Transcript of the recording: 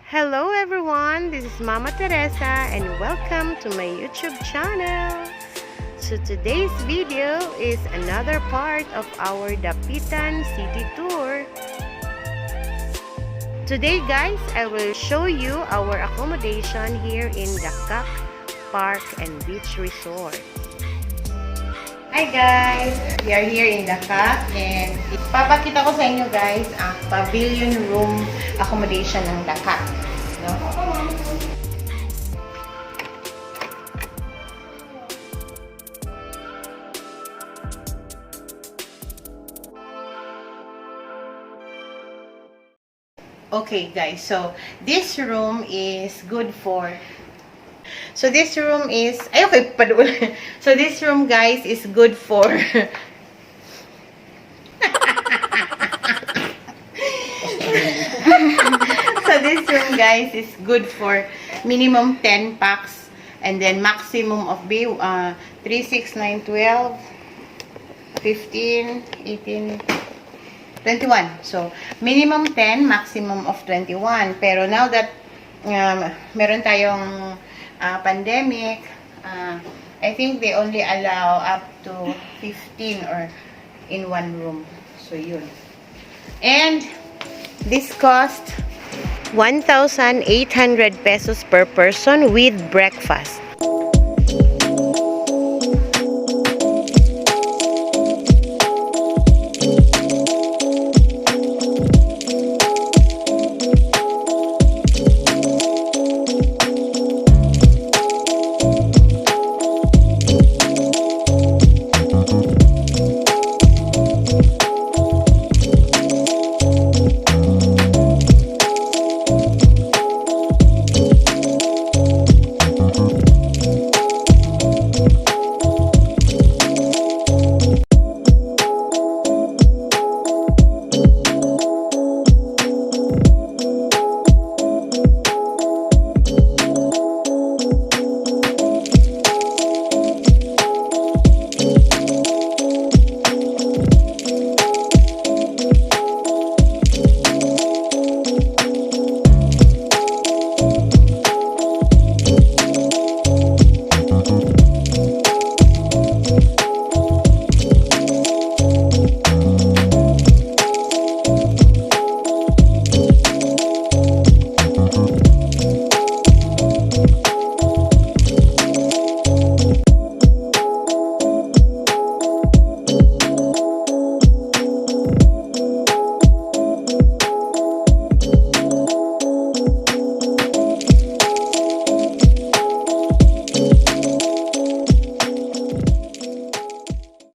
Hello everyone, this is Mama Teresa and welcome to my YouTube channel. So today's video is another part of our Dapitan city tour. Today guys, I will show you our accommodation here in Dakak Park and Beach Resort. Hi guys! We are here in Dakak and ipapakita ko sa inyo guys ang Pavilion Room accommodation ng Dakak. No? Okay guys, so this room is good for So this room is So this room guys is good for So this room guys is good for minimum 10 packs and then maximum of 3, 6, 9, 12, 15, 18, 21. So minimum 10, maximum of 21. Pero now that meron tayong pandemic, I think they only allow up to 15 or in one room. So yun. And this cost 1,800 pesos per person with breakfast.